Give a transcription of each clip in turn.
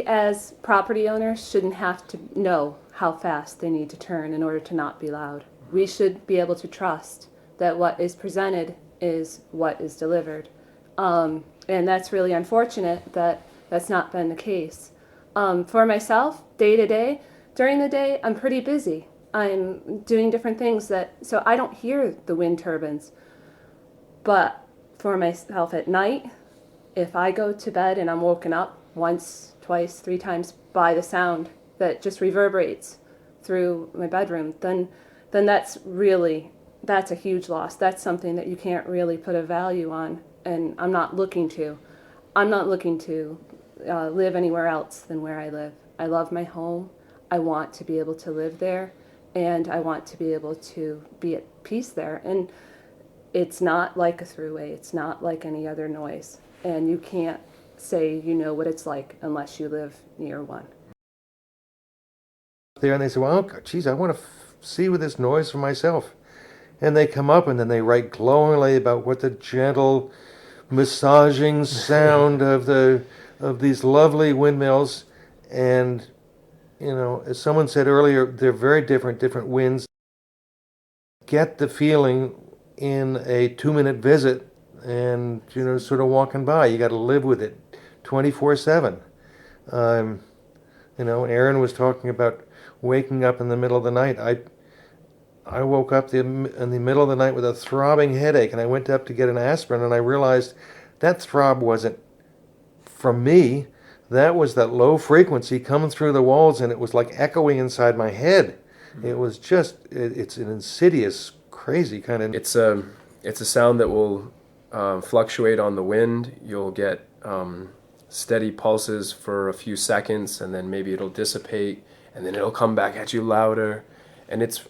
As property owners shouldn't have to know how fast they need to turn in order to not be loud. We should be able to trust that what is presented is what is delivered. And that's really unfortunate that that's not been the case. For myself, day to day, during the day, I'm pretty busy. I'm doing different things so I don't hear the wind turbines. But for myself at night, if I go to bed and I'm woken up once, twice, 3 times by the sound that just reverberates through my bedroom, then that's a huge loss. That's something that you can't really put a value on, and I'm not looking to live anywhere else than where I live. I love my home. I want to be able to live there, and I want to be able to be at peace there. And it's not like a throughway. It's not like any other noise. And you can't say you know what it's like unless you live near one. There and they say, well, geez, I want to see with this noise for myself. And they come up and then they write glowingly about what the gentle massaging sound of these lovely windmills. And, you know, as someone said earlier, they're very different winds. Get the feeling in a 2-minute visit and, you know, sort of walking by. You got to live with it 24/7. You know, Aaron was talking about waking up in the middle of the night. I woke up in the middle of the night with a throbbing headache, and I went up to get an aspirin, and I realized that throb wasn't from me. That was that low frequency coming through the walls, and it was like echoing inside my head. It was just, it's an insidious, crazy kind of... It's a sound that will fluctuate on the wind. You'll get steady pulses for a few seconds, and then maybe it'll dissipate, and then it'll come back at you louder. And it's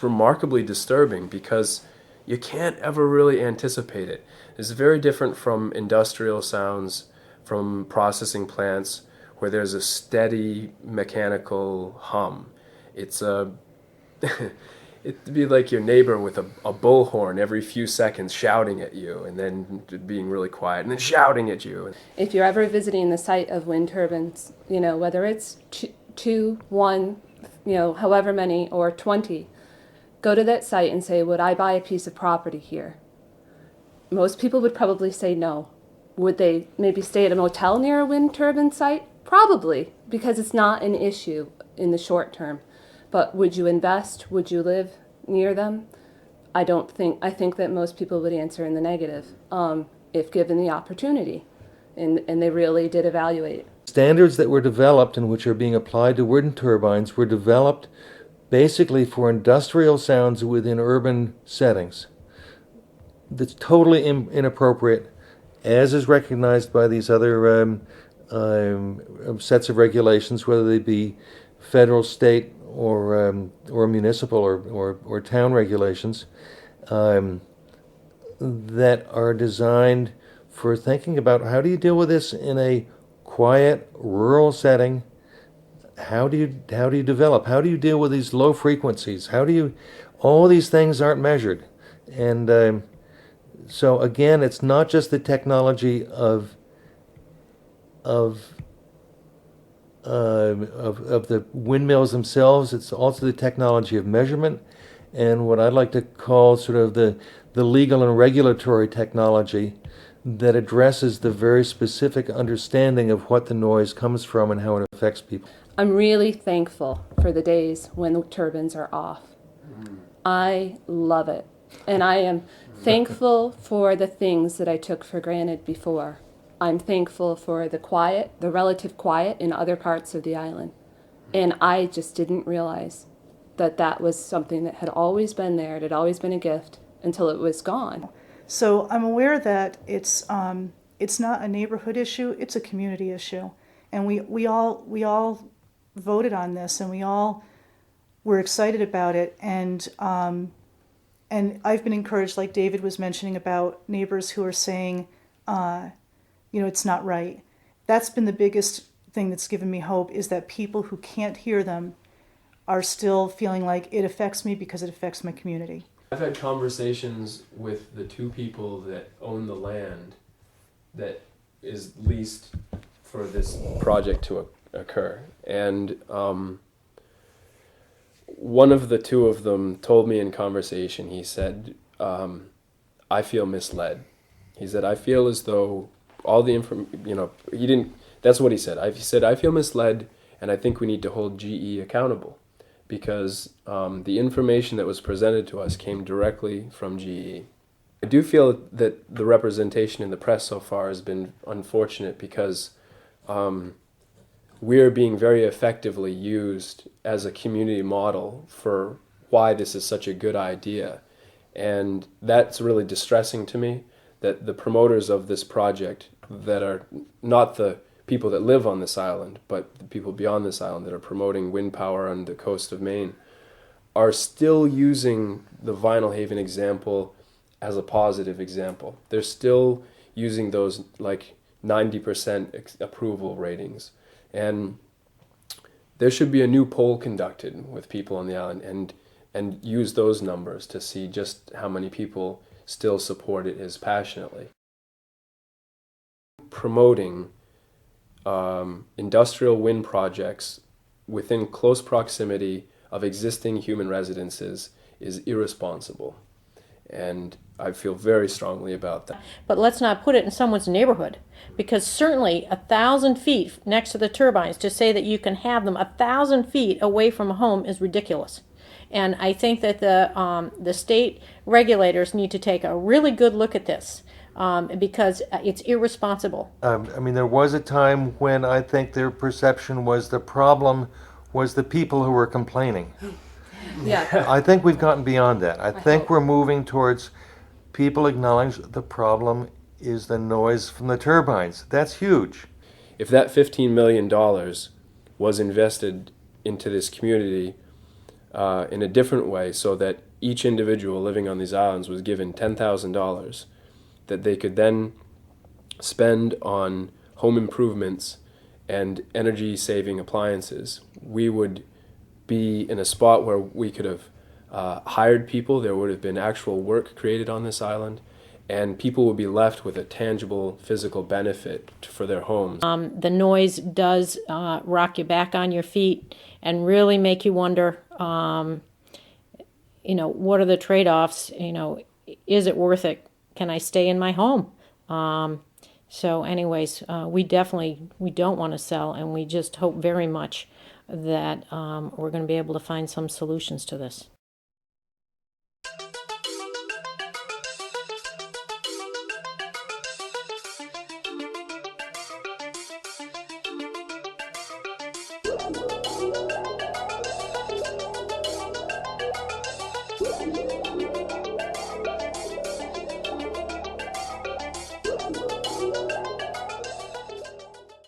remarkably disturbing because you can't ever really anticipate it. It's very different from industrial sounds, from processing plants, where there's a steady mechanical hum. It's it'd be like your neighbor with a bullhorn every few seconds shouting at you, and then being really quiet, and then shouting at you. If you're ever visiting the site of wind turbines, you know, whether it's 2, 1, you know, however many, or 20, go to that site and say, would I buy a piece of property here? Most people would probably say no. Would they maybe stay at a motel near a wind turbine site? Probably, because it's not an issue in the short term. But would you invest? Would you live near them? I think that most people would answer in the negative, if given the opportunity. And they really did evaluate. Standards that were developed and which are being applied to wind turbines were developed basically for industrial sounds within urban settings. That's totally inappropriate, as is recognized by these other sets of regulations, whether they be federal, state, or municipal or town regulations, that are designed for thinking about how do you deal with this in a quiet, rural setting. How do you develop? How do you deal with these low frequencies? All these things aren't measured. And so again, it's not just the technology of the windmills themselves, it's also the technology of measurement and what I'd like to call sort of the legal and regulatory technology that addresses the very specific understanding of what the noise comes from and how it affects people. I'm really thankful for the days when the turbines are off. I love it. And I am thankful for the things that I took for granted before. I'm thankful for the quiet, the relative quiet in other parts of the island. And I just didn't realize that that was something that had always been there. It had always been a gift until it was gone. So I'm aware that it's not a neighborhood issue, it's a community issue. And we all voted on this, and we all were excited about it. And I've been encouraged, like David was mentioning, about neighbors who are saying, it's not right. That's been the biggest thing that's given me hope, is that people who can't hear them are still feeling like it affects me because it affects my community. I've had conversations with the 2 people that own the land that is leased for this project to occur. And one of the two of them told me in conversation, he said, I feel misled. He said, I feel as though all the that's what he said. He said, I feel misled, and I think we need to hold GE accountable, because the information that was presented to us came directly from GE. I do feel that the representation in the press so far has been unfortunate, because we are being very effectively used as a community model for why this is such a good idea. And that's really distressing to me, that the promoters of this project, that are not the people that live on this island, but the people beyond this island that are promoting wind power on the coast of Maine, are still using the Vinalhaven example as a positive example. They're still using those like 90% approval ratings. And there should be a new poll conducted with people on the island and use those numbers to see just how many people still support it as passionately. Promoting industrial wind projects within close proximity of existing human residences is irresponsible. And I feel very strongly about that. But let's not put it in someone's neighborhood, because certainly 1,000 feet next to the turbines, to say that you can have them 1,000 feet away from a home is ridiculous. And I think that the state regulators need to take a really good look at this, because it's irresponsible. I mean, there was a time when I think their perception was the problem was the people who were complaining. Yeah. I think we've gotten beyond that. I think we're moving towards people acknowledge the problem is the noise from the turbines. That's huge. If that $15 million was invested into this community in a different way, so that each individual living on these islands was given $10,000 that they could then spend on home improvements and energy-saving appliances, we would be in a spot where we could have hired people. There would have been actual work created on this island, and people would be left with a tangible physical benefit for their homes. The noise does rock you back on your feet and really make you wonder, what are the trade-offs? Is it worth it? Can I stay in my home? So anyways, we don't want to sell, and we just hope very much that we're going to be able to find some solutions to this.